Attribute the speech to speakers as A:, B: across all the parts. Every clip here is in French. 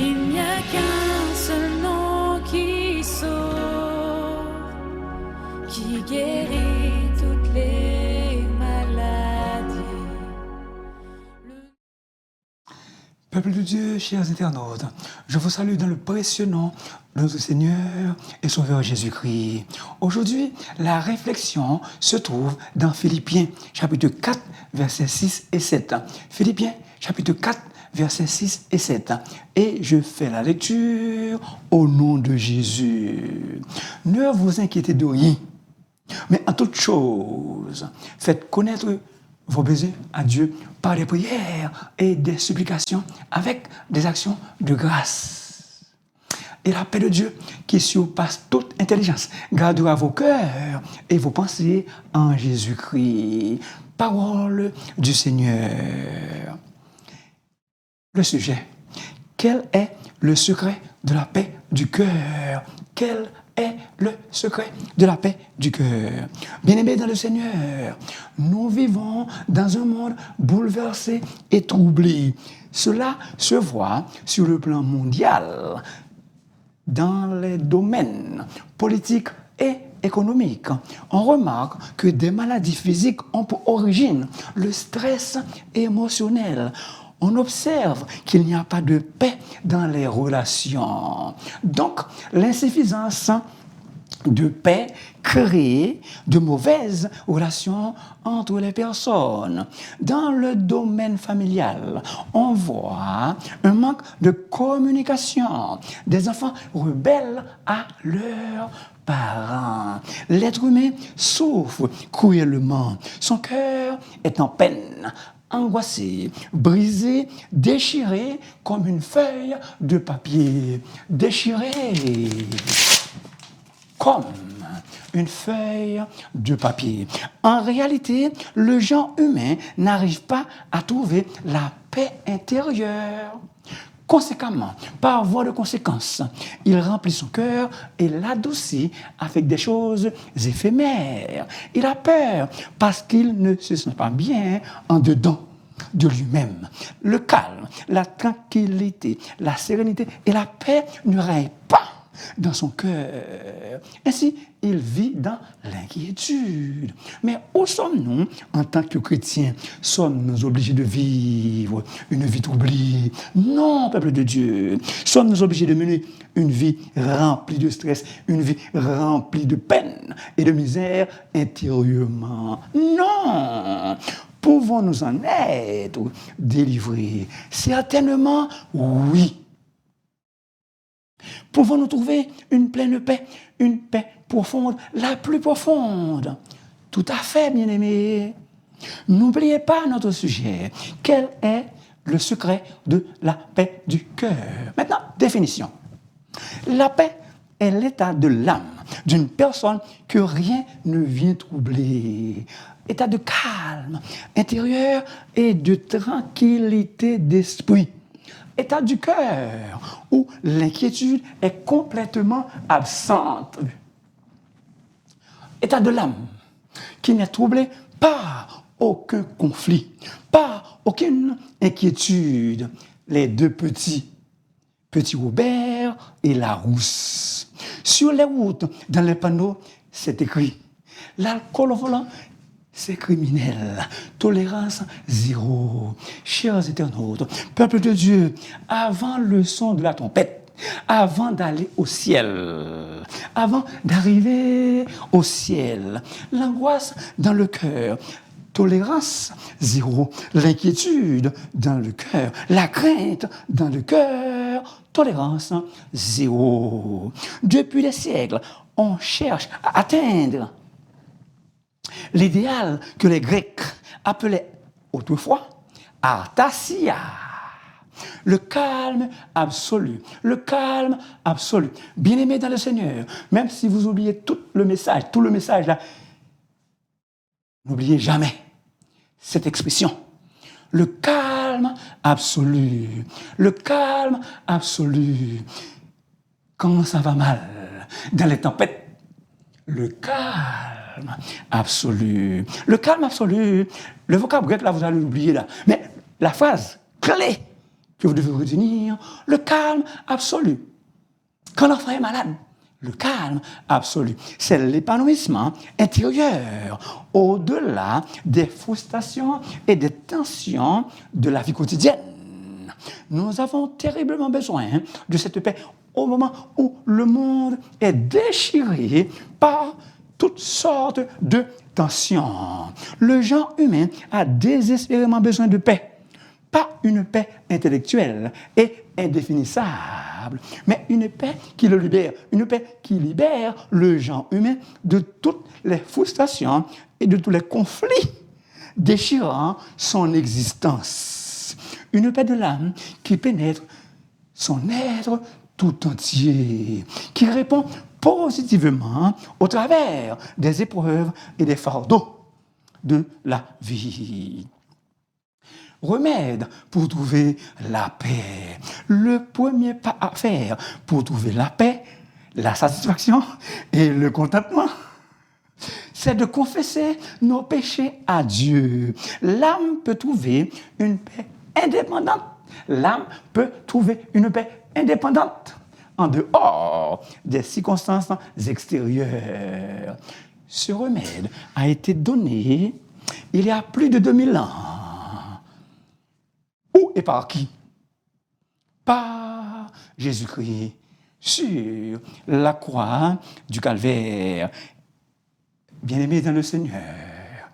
A: Il n'y a qu'un seul nom qui sauve, qui guérit toutes les maladies.
B: Peuple de Dieu, chers internautes, je vous salue dans le précieux nom de notre Seigneur et Sauveur Jésus-Christ. Aujourd'hui, la réflexion se trouve dans Philippiens, chapitre 4, versets 6 et 7. Philippiens, chapitre 4, versets 6 et 7. Et je fais la lecture au nom de Jésus. Ne vous inquiétez de rien, mais en toute chose, faites connaître vos besoins à Dieu par des prières et des supplications avec des actions de grâce. Et la paix de Dieu, qui surpasse toute intelligence, gardera vos cœurs et vos pensées en Jésus-Christ. Parole du Seigneur. Le sujet. Quel est le secret de la paix du cœur? Quel est le secret de la paix du cœur? Bien-aimés dans le Seigneur, nous vivons dans un monde bouleversé et troublé. Cela se voit sur le plan mondial, dans les domaines politiques et économiques. On remarque que des maladies physiques ont pour origine le stress émotionnel. On observe qu'il n'y a pas de paix dans les relations. Donc, l'insuffisance de paix crée de mauvaises relations entre les personnes. Dans le domaine familial, on voit un manque de communication, des enfants rebelles à leurs parents. L'être humain souffre cruellement, son cœur est en peine, angoissé, brisé, déchiré comme une feuille de papier. Déchiré comme une feuille de papier. En réalité, le genre humain n'arrive pas à trouver la paix intérieure. Conséquemment, par voie de conséquence, il remplit son cœur et l'adoucit avec des choses éphémères. Il a peur parce qu'il ne se sent pas bien en dedans de lui-même. Le calme, la tranquillité, la sérénité et la paix ne règnent pas dans son cœur. Ainsi, il vit dans l'inquiétude. Mais où sommes-nous en tant que chrétiens? Sommes-nous obligés de vivre une vie troublée? Non, peuple de Dieu. Sommes-nous obligés de mener une vie remplie de stress, une vie remplie de peine et de misère intérieurement? Non. Pouvons-nous en être délivrés? Certainement, oui. Pouvons-nous trouver une pleine paix, une paix profonde, la plus profonde? Tout à fait, bien-aimés. N'oubliez pas notre sujet. Quel est le secret de la paix du cœur? Maintenant, définition. La paix est l'état de l'âme d'une personne que rien ne vient troubler. État de calme intérieur et de tranquillité d'esprit. État du cœur, où l'inquiétude est complètement absente. État de l'âme, qui n'est troublé par aucun conflit, par aucune inquiétude. Les deux petits Robert et Larousse. Sur les routes, dans les panneaux, c'est écrit « L'alcool au volant, c'est criminel. Tolérance zéro. » Chers internautes, peuple de Dieu, avant le son de la trompette, avant d'aller au ciel, avant d'arriver au ciel, l'angoisse dans le cœur, tolérance zéro, l'inquiétude dans le cœur, la crainte dans le cœur, tolérance zéro. Depuis des siècles, on cherche à atteindre l'idéal que les Grecs appelaient autrefois Artasia. Le calme absolu. Le calme absolu. Bien-aimés dans le Seigneur, même si vous oubliez tout le message là, n'oubliez jamais cette expression. Le calme absolu. Le calme absolu. Quand ça va mal, dans les tempêtes, le calme absolu. Le calme absolu. Le vocable grec, là, vous allez l'oublier, là. Mais la phrase clé que vous devez retenir, le calme absolu. Quand l'enfant est malade, le calme absolu, c'est l'épanouissement intérieur, au-delà des frustrations et des tensions de la vie quotidienne. Nous avons terriblement besoin de cette paix au moment où le monde est déchiré par toutes sortes de tensions. Le genre humain a désespérément besoin de paix. Pas une paix intellectuelle et indéfinissable, mais une paix qui le libère, une paix qui libère le genre humain de toutes les frustrations et de tous les conflits déchirant son existence. Une paix de l'âme qui pénètre son être tout entier, qui répond positivement au travers des épreuves et des fardeaux de la vie. Remède pour trouver la paix. Le premier pas à faire pour trouver la paix, la satisfaction et le contentement, c'est de confesser nos péchés à Dieu. L'âme peut trouver une paix indépendante. L'âme peut trouver une paix indépendante en dehors des circonstances extérieures. Ce remède a été donné il y a plus de 2000 ans. Où et par qui? Par Jésus-Christ sur la croix du Calvaire. Bien-aimés dans le Seigneur,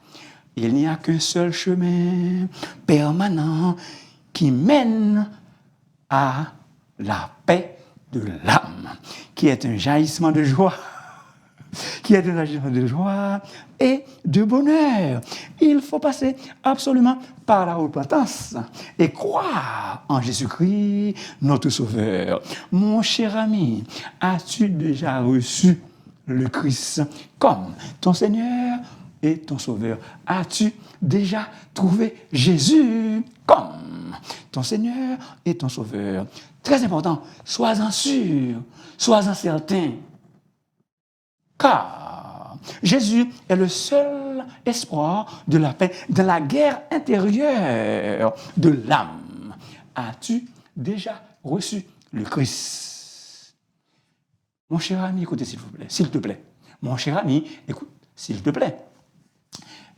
B: il n'y a qu'un seul chemin permanent qui mène à la paix de l'âme, qui est un jaillissement de joie, et de bonheur. Il faut passer absolument par la repentance et croire en Jésus-Christ, notre Sauveur. Mon cher ami, as-tu déjà reçu le Christ comme ton Seigneur et ton Sauveur? As-tu déjà trouvé Jésus comme ton Seigneur et ton Sauveur? Très important, sois-en sûr, sois-en certain. Car Jésus est le seul espoir de la paix dans la guerre intérieure de l'âme. As-tu déjà reçu le Christ? Mon cher ami, écoutez s'il te plaît. Mon cher ami, écoute, s'il te plaît.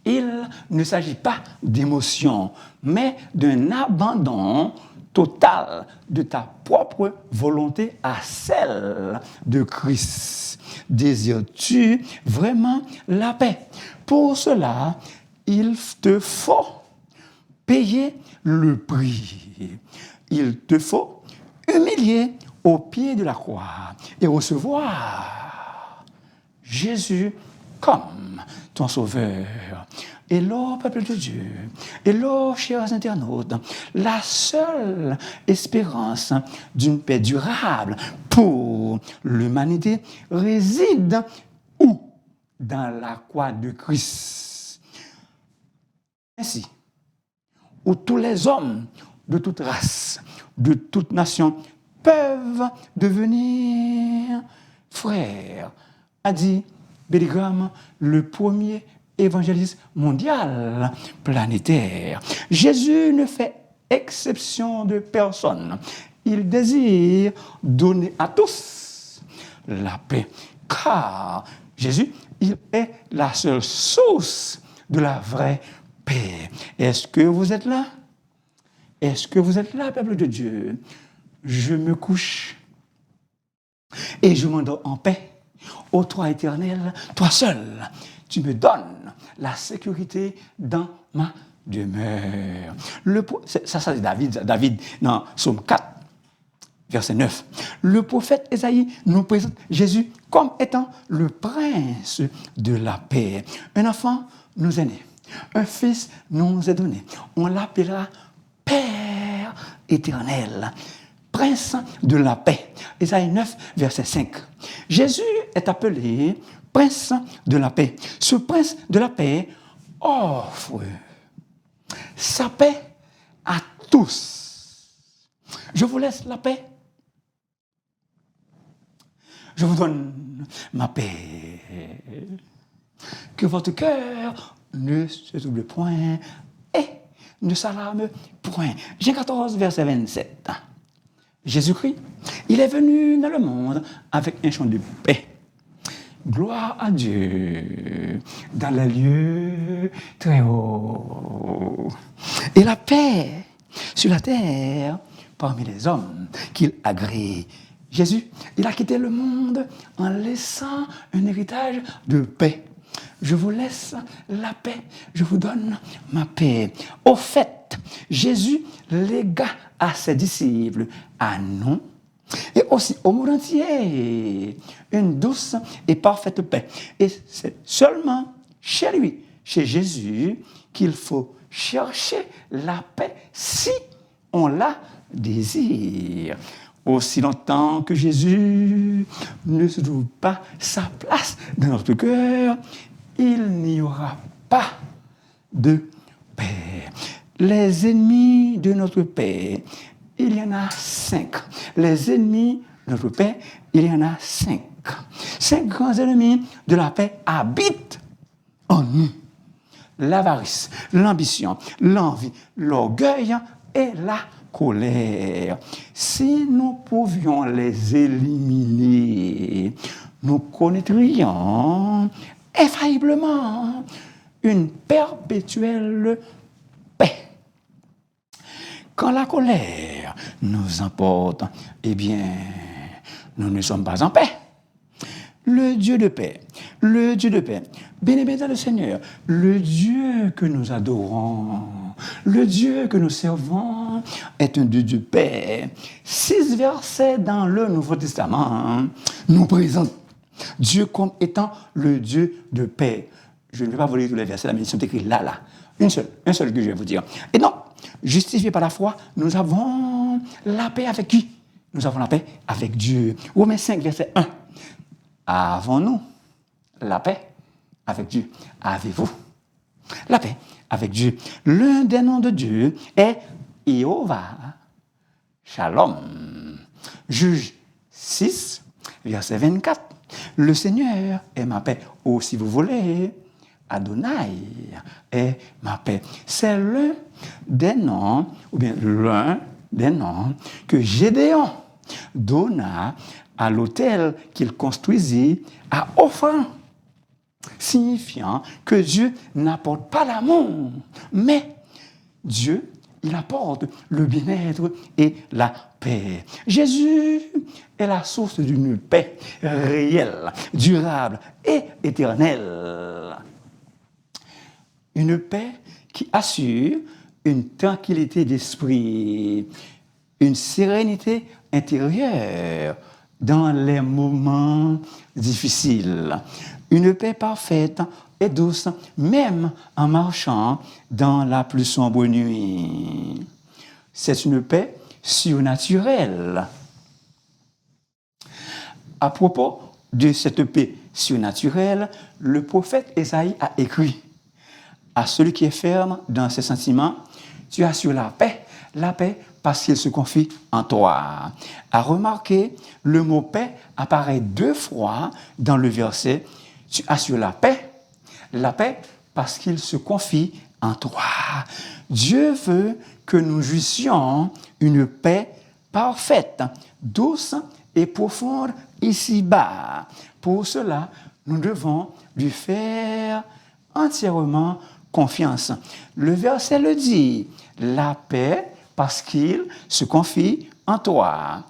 B: Il ne s'agit pas d'émotion, mais d'un abandon total de ta propre volonté à celle de Christ. Désires-tu vraiment la paix? Pour cela, il te faut payer le prix. Il te faut humilier au pied de la croix et recevoir Jésus comme ton Sauveur. Et là, peuple de Dieu, et là, chers internautes, la seule espérance d'une paix durable pour l'humanité réside où? Dans la croix de Christ. Ainsi, où tous les hommes de toute race, de toute nation, peuvent devenir frères, a dit Billy Graham, le premier évangéliste mondial, planétaire. Jésus ne fait exception de personne. Il désire donner à tous la paix. Car Jésus, il est la seule source de la vraie paix. Est-ce que vous êtes là? Est-ce que vous êtes là, peuple de Dieu? Je me couche et je m'endors en paix. Ô toi éternel, toi seul, tu me donnes la sécurité dans ma demeure. Ça c'est David, dans Psaume 4, verset 9. Le prophète Ésaïe nous présente Jésus comme étant le prince de la paix. Un enfant nous est né, un fils nous est donné. On l'appellera Père éternel, prince de la paix. Ésaïe 9, verset 5. Jésus est appelé prince de la paix. Ce prince de la paix offre sa paix à tous. Je vous laisse la paix. Je vous donne ma paix. Que votre cœur ne se trouble point et ne s'alarme point. point. Jean 14, verset 27. Jésus-Christ, il est venu dans le monde avec un chant de paix. Gloire à Dieu dans les lieux très hauts. Et la paix sur la terre parmi les hommes qu'il agrée. Jésus, il a quitté le monde en laissant un héritage de paix. Je vous laisse la paix, je vous donne ma paix. Au fait, Jésus légua à ses disciples, à nous, et aussi au monde entier, une douce et parfaite paix. Et c'est seulement chez lui, chez Jésus, qu'il faut chercher la paix si on la désire. Aussi longtemps que Jésus ne se trouve pas sa place dans notre cœur, il n'y aura pas de paix. Les ennemis de notre paix, il y en a 5. Les ennemis de notre paix, il y en a 5. 5 grands ennemis de la paix habitent en nous. L'avarice, l'ambition, l'envie, l'orgueil et la colère. Si nous pouvions les éliminer, nous connaîtrions infailliblement une perpétuelle paix. Quand la colère nous emporte, eh bien, nous ne sommes pas en paix. Le Dieu de paix, bien-aimé dans le Seigneur, le Dieu que nous adorons, le Dieu que nous servons est un Dieu de paix. 6 versets dans le Nouveau Testament nous présentent Dieu comme étant le Dieu de paix. Je ne vais pas vous lire tous les versets, mais ils sont écrits là. Un seul que je vais vous dire. Et donc, justifiés par la foi, nous avons la paix avec qui? Nous avons la paix avec Dieu. Romains 5, verset 1. Avons-nous la paix avec Dieu? Avez-vous la paix avec Dieu? L'un des noms de Dieu est Jéhovah. Shalom. Juge 6, verset 24. Le Seigneur est ma paix. Ou si vous voulez, Adonai est ma paix. C'est l'un des noms que Gédéon donna à l'autel qu'il construisit à Ophran, signifiant que Dieu n'apporte pas l'amour, mais Dieu, il apporte le bien-être et la paix. Jésus est la source d'une paix réelle, durable et éternelle. Une paix qui assure une tranquillité d'esprit, une sérénité intérieure dans les moments difficiles. Une paix parfaite et douce, même en marchant dans la plus sombre nuit. C'est une paix surnaturelle. À propos de cette paix surnaturelle, le prophète Ésaïe a écrit: à celui qui est ferme dans ses sentiments, tu assures la paix parce qu'il se confie en toi. À remarquer, le mot paix apparaît 2 fois dans le verset. Tu assures la paix parce qu'il se confie en toi. Dieu veut que nous jouissions une paix parfaite, douce et profonde ici-bas. Pour cela, nous devons lui faire entièrement confiance. Le verset le dit, la paix parce qu'il se confie en toi.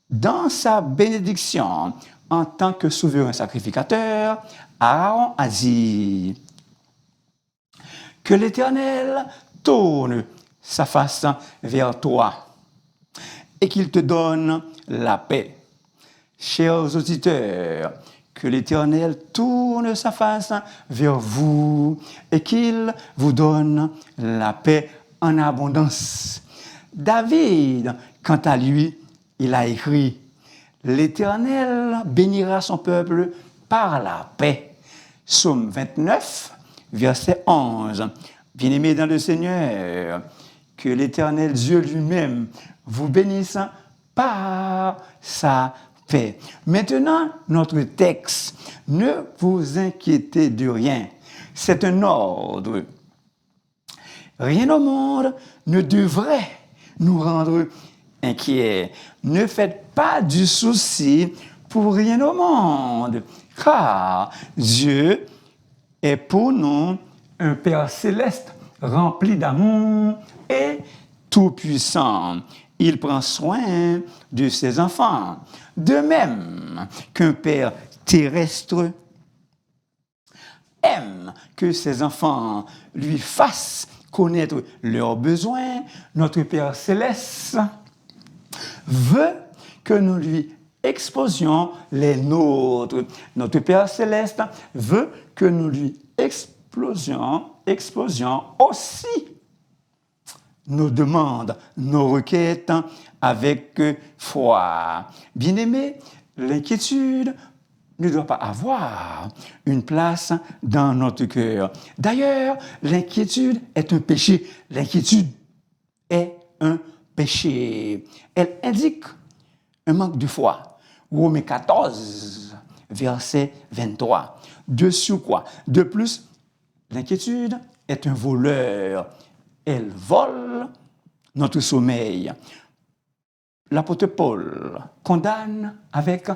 B: Dans sa bénédiction, en tant que souverain sacrificateur, Aaron a dit que l'Éternel tourne sa face vers toi et qu'il te donne la paix. Chers auditeurs, que l'Éternel tourne sa face vers vous et qu'il vous donne la paix en abondance. David, quant à lui, il a écrit: l'Éternel bénira son peuple par la paix. Psaume 29, verset 11. Bien-aimés dans le Seigneur, que l'Éternel Dieu lui-même vous bénisse par sa paix. Maintenant, notre texte, ne vous inquiétez de rien. C'est un ordre. Rien au monde ne devrait nous rendre inquiets. Ne faites pas du souci pour rien au monde, car Dieu est pour nous un Père céleste rempli d'amour et tout-puissant. Il prend soin de ses enfants, de même qu'un Père terrestre aime que ses enfants lui fassent connaître leurs besoins. Notre Père céleste veut que nous lui exposions les nôtres. Notre Père céleste veut que nous lui exposions aussi nos demandes, nos requêtes avec foi. Bien-aimés, l'inquiétude ne doit pas avoir une place dans notre cœur. D'ailleurs, l'inquiétude est un péché. L'inquiétude est un péché. Elle indique un manque de foi. Romains 14, verset 23. De surcroît, de plus, l'inquiétude est un voleur. Elle vole notre sommeil. L'apôtre Paul condamne avec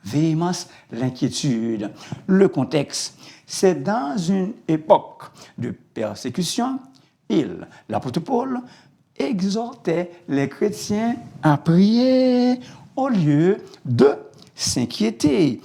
B: véhémence l'inquiétude. Le contexte, c'est dans une époque de persécution, l'apôtre Paul, exhortait les chrétiens à prier au lieu de s'inquiéter.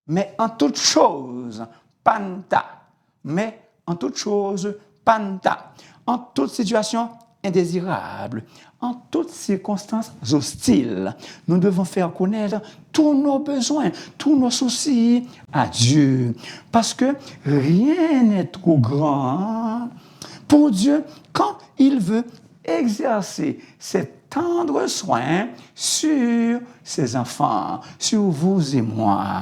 B: Mais en toute chose, panta. Mais en toute chose, panta. En toute situation indésirable, en toutes circonstances hostiles, nous devons faire connaître tous nos besoins, tous nos soucis à Dieu. Parce que rien n'est trop grand pour Dieu quand il veut exercer ses tendres soins sur ses enfants, sur vous et moi.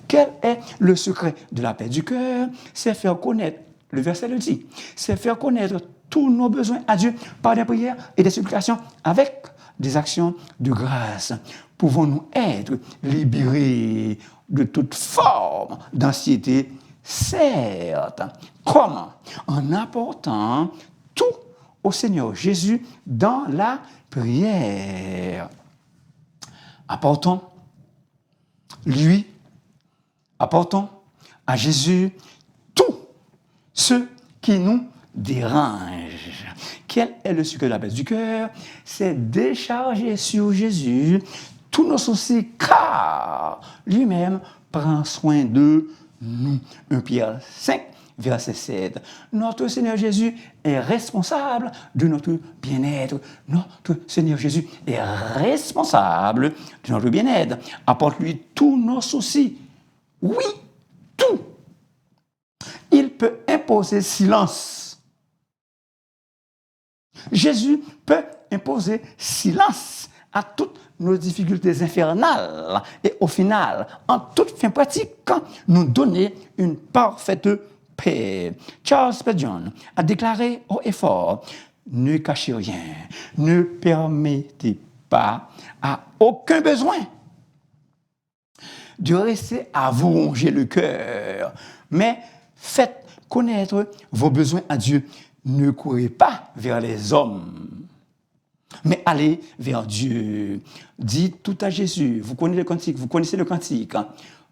B: Quel est le secret de la paix du cœur? C'est faire connaître, le verset le dit, c'est faire connaître tous nos besoins à Dieu par des prières et des supplications avec des actions de grâce. Pouvons-nous être libérés de toute forme d'anxiété? Certes. Comment? En apportant tout au Seigneur Jésus dans la prière. Apportons à Jésus tout ce qui nous dérange. Quel est le secret de la paix du cœur? C'est décharger sur Jésus tous nos soucis, car lui-même prend soin de nous. 1 Pierre 5, verset 7. Notre Seigneur Jésus est responsable de notre bien-être. Notre Seigneur Jésus est responsable de notre bien-être. Apporte-lui tous nos soucis. Oui, tout. Il peut imposer silence. Jésus peut imposer silence à toutes nos difficultés infernales et au final, en toute fin pratique, nous donner une parfaite paix. Charles Spurgeon a déclaré haut et fort: ne cachez rien, ne permettez pas à aucun besoin de rester à vous ronger le cœur, mais faites connaître vos besoins à Dieu. Ne courez pas vers les hommes, mais allez vers Dieu. Dites tout à Jésus. Vous connaissez le cantique.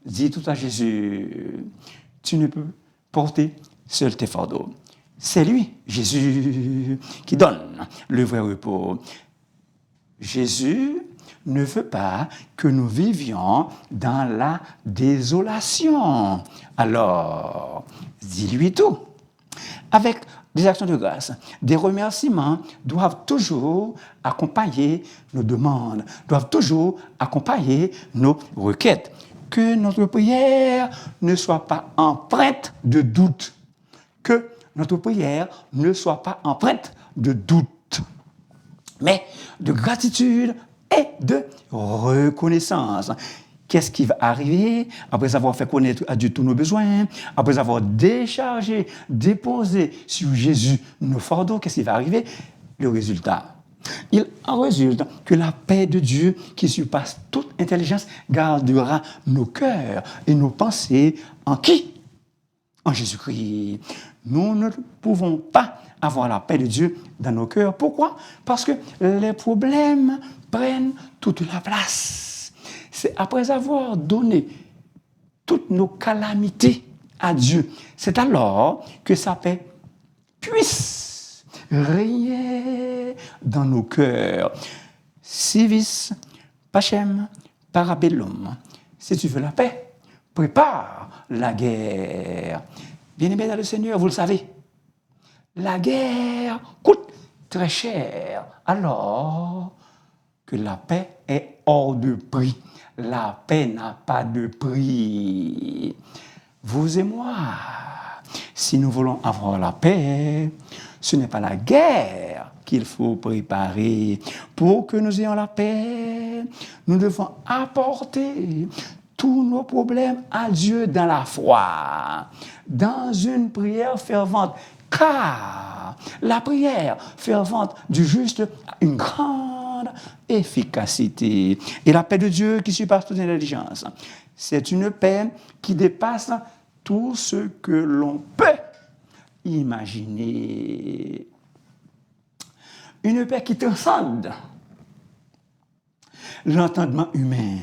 B: Dites tout à Jésus. Tu ne peux porter seul tes fardeaux. C'est lui, Jésus, qui donne le vrai repos. Jésus ne veut pas que nous vivions dans la désolation. Alors, dis-lui tout. Avec des actions de grâce, des remerciements doivent toujours accompagner nos demandes, doivent toujours accompagner nos requêtes. Que notre prière ne soit pas empreinte de doute. Que notre prière ne soit pas empreinte de doute, mais de gratitude et de reconnaissance. Qu'est-ce qui va arriver après avoir fait connaître à Dieu tous nos besoins, après avoir déchargé, déposé sur Jésus nos fardeaux? Qu'est-ce qui va arriver? Le résultat. Il en résulte que la paix de Dieu, qui surpasse toute intelligence, gardera nos cœurs et nos pensées en qui? En Jésus-Christ. nous ne pouvons pas avoir la paix de Dieu dans nos cœurs. Pourquoi? Parce que les problèmes prennent toute la place. C'est après avoir donné toutes nos calamités à Dieu, c'est alors que sa paix puisse régner dans nos cœurs. Civis pacem parabellum. Si tu veux la paix, prépare la guerre. Bien-aimés dans le Seigneur, vous le savez, la guerre coûte très cher, alors que la paix est hors de prix. La paix n'a pas de prix. Vous et moi, si nous voulons avoir la paix, ce n'est pas la guerre qu'il faut préparer. Pour que nous ayons la paix, nous devons apporter tous nos problèmes à Dieu dans la foi, dans une prière fervente. Car la prière fervente du juste a une grande efficacité. Et la paix de Dieu qui surpasse toute intelligence, c'est une paix qui dépasse tout ce que l'on peut imaginer. Une paix qui transcende l'entendement humain,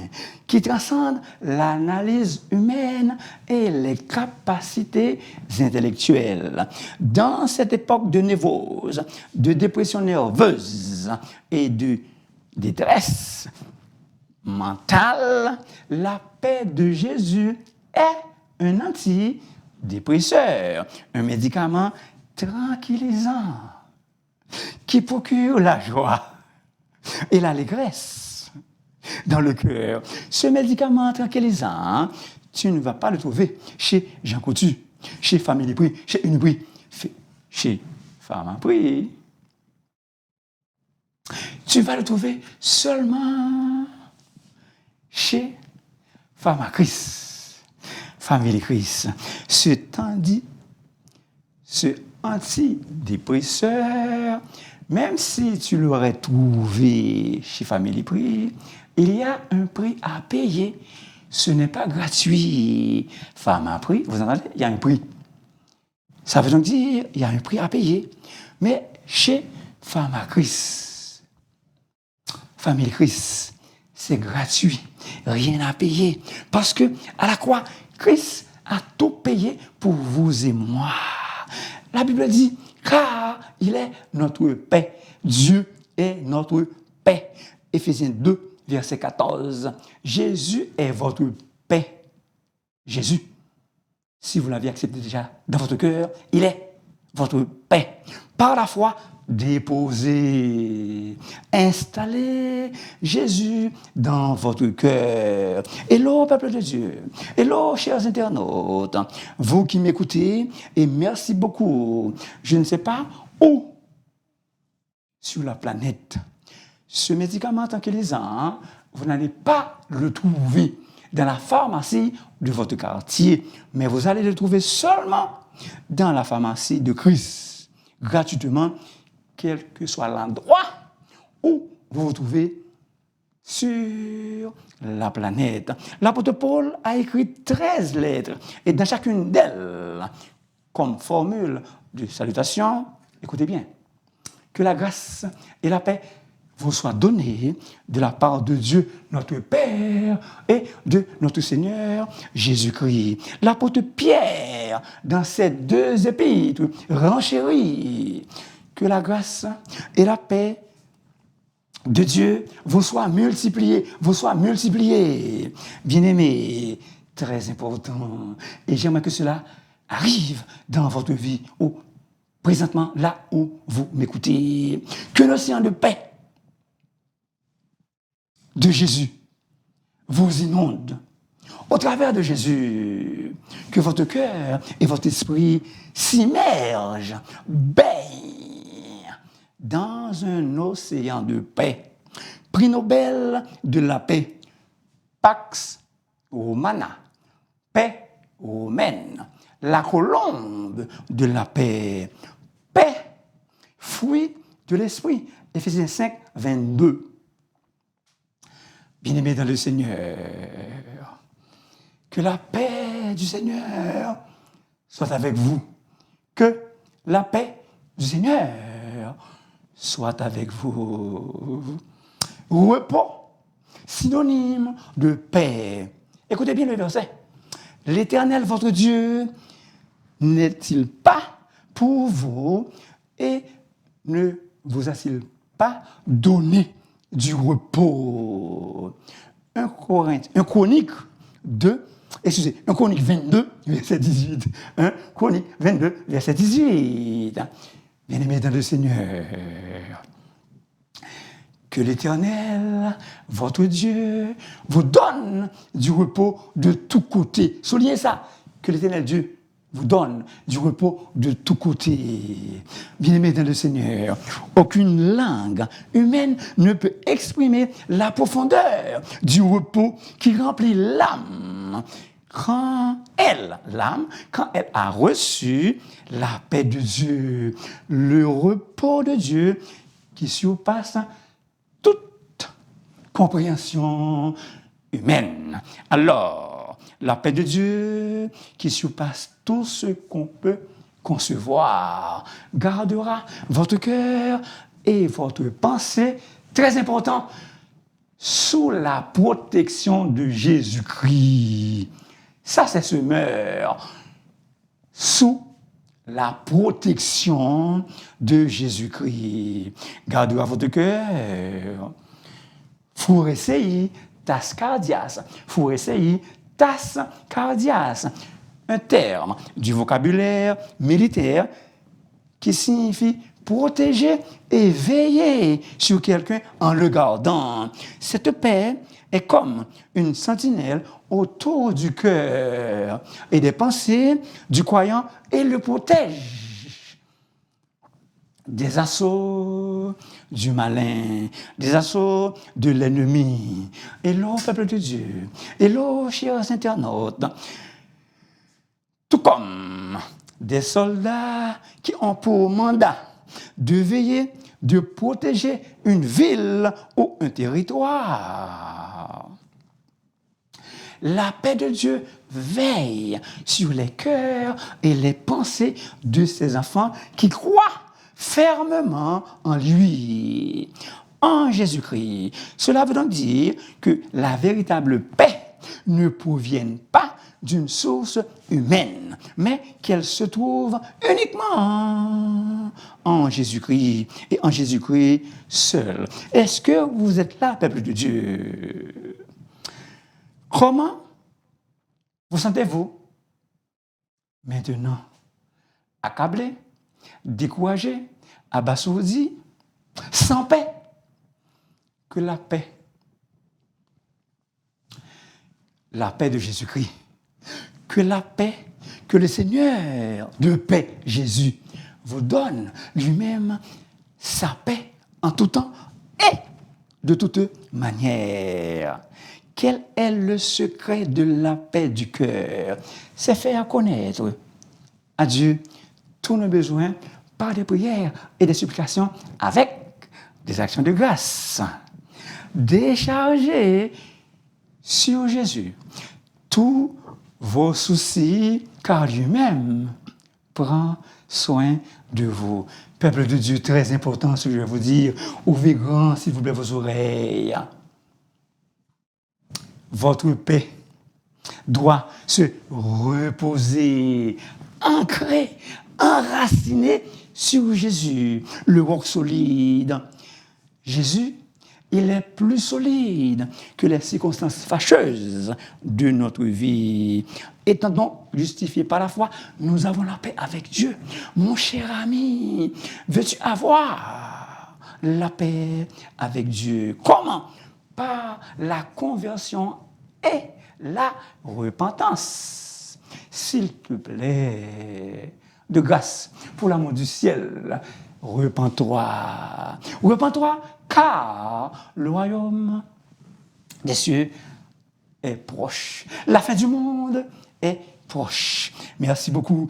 B: qui transcende l'analyse humaine et les capacités intellectuelles. Dans cette époque de névrose, de dépression nerveuse et de détresse mentale, la paix de Jésus est un antidépresseur, un médicament tranquillisant qui procure la joie et l'allégresse dans le cœur. Ce médicament tranquillisant, tu ne vas pas le trouver chez Jean Coutu, chez Famille Prix, chez Une chez Femme Prix. Tu vas le trouver seulement chez Femme Christ, Famille Christ. Ce antidépresseur, même si tu l'aurais trouvé chez Family Prix, il y a un prix à payer. Ce n'est pas gratuit. Femme à prix, vous entendez? Il y a un prix. Ça veut donc dire qu'il y a un prix à payer. Mais chez Femme à Christ, Famille Christ, c'est gratuit. Rien à payer. Parce que à la croix, Christ a tout payé pour vous et moi. La Bible dit, car il est notre paix. Dieu est notre paix. Éphésiens 2, verset 14. Jésus est votre paix. Jésus, si vous l'avez accepté déjà dans votre cœur, il est votre paix. Par la foi, déposez, installez Jésus dans votre cœur. Hello, peuple de Dieu. Hello, chers internautes. Vous qui m'écoutez, et merci beaucoup. Je ne sais pas où sur la planète ce médicament tranquillisant, vous n'allez pas le trouver dans la pharmacie de votre quartier, mais vous allez le trouver seulement dans la pharmacie de Christ, gratuitement, quel que soit l'endroit où vous vous trouvez sur la planète. L'apôtre Paul a écrit 13 lettres, et dans chacune d'elles, comme formule de salutation, écoutez bien, que la grâce et la paix vous soient données de la part de Dieu, notre Père, et de notre Seigneur Jésus-Christ. L'apôtre Pierre, dans ces deux épîtres, renchérit que la grâce et la paix de Dieu vous soient multipliées, Bien-aimés, très important. Et j'aimerais que cela arrive dans votre vie, présentement, là où vous m'écoutez. Que l'océan de paix de Jésus vous inonde. Au travers de Jésus, que votre cœur et votre esprit s'immergent, baignent dans un océan de paix. Prix Nobel de la paix, Pax Romana, paix romaine, la colombe de la paix, paix, fruit de l'esprit. Éphésiens 5, 22. Bien-aimés dans le Seigneur, que la paix du Seigneur soit avec vous, Que la paix du Seigneur soit avec vous. Repos, synonyme de paix. Écoutez bien le verset. L'Éternel, votre Dieu, n'est-il pas pour vous et ne vous a-t-il pas donné du repos? 1 Chronique 22, verset 18. 1 Chronique 22, verset 18. Bien-aimés dans le Seigneur, que l'Éternel, votre Dieu, vous donne du repos de tous côtés. Soulignez ça, que l'Éternel Dieu vous donne du repos de tous côtés. Bien-aimés dans le Seigneur, aucune langue humaine ne peut exprimer la profondeur du repos qui remplit l'âme. Quand l'âme a reçu la paix de Dieu, le repos de Dieu qui surpasse toute compréhension humaine. Alors, la paix de Dieu qui surpasse tout ce qu'on peut concevoir gardera votre cœur et votre pensée, très important, sous la protection de Jésus-Christ. Ça, c'est ce meurtre. Sous la protection de Jésus-Christ. Gardera votre cœur. Furesei tas cardias. Furesei tas cardias. Un terme du vocabulaire militaire qui signifie protéger et veiller sur quelqu'un en le gardant. Cette paix est comme une sentinelle autour du cœur et des pensées du croyant et le protège des assauts du malin, des assauts de l'ennemi. Hello, peuple de Dieu. Hello, chers internautes. Tout comme des soldats qui ont pour mandat de veiller, de protéger une ville ou un territoire. La paix de Dieu veille sur les cœurs et les pensées de ses enfants qui croient fermement en lui, en Jésus-Christ. Cela veut donc dire que la véritable paix ne provient pas d'une source humaine, mais qu'elle se trouve uniquement en Jésus-Christ et en Jésus-Christ seul. Est-ce que vous êtes là, peuple de Dieu? Comment vous sentez-vous maintenant? Accablé, découragé, abasourdi, sans paix? Que la paix de Jésus-Christ, que la paix, que le Seigneur de paix, Jésus, vous donne lui-même sa paix en tout temps et de toute manière. Quel est le secret de la paix du cœur? C'est faire connaître à Dieu tous nos besoins par des prières et des supplications avec des actions de grâce. Décharger sur Jésus tous vos soucis, car lui-même prend soin de vous. Peuple de Dieu, très important ce que je vais vous dire. Ouvrez grand, s'il vous plaît, vos oreilles. Votre paix doit se reposer, ancrer, enraciner sur Jésus, le roc solide. Jésus, il est plus solide que les circonstances fâcheuses de notre vie. Étant donc justifiés par la foi, nous avons la paix avec Dieu. Mon cher ami, veux-tu avoir la paix avec Dieu? Comment? Par la conversion et la repentance. S'il te plaît, de grâce, pour l'amour du ciel, repens-toi. Repens-toi, car le royaume des cieux est proche. La fin du monde est proche. Merci beaucoup,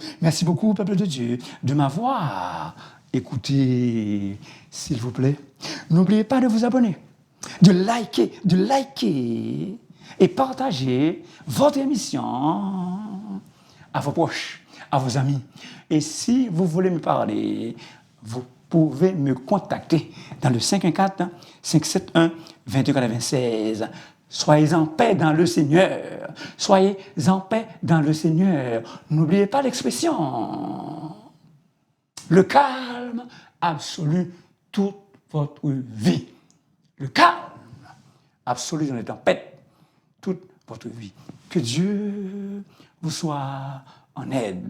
B: peuple de Dieu, de m'avoir écouté, s'il vous plaît. N'oubliez pas de vous abonner, de liker et partager votre émission à vos proches, à vos amis. Et si vous voulez me parler, vous pouvez me contacter dans le 514-571-2296. Soyez en paix dans le Seigneur. Soyez en paix dans le Seigneur. N'oubliez pas l'expression. Le calme absolu toute votre vie. Le calme absolu dans les tempêtes toute votre vie. Que Dieu vous soit en aide.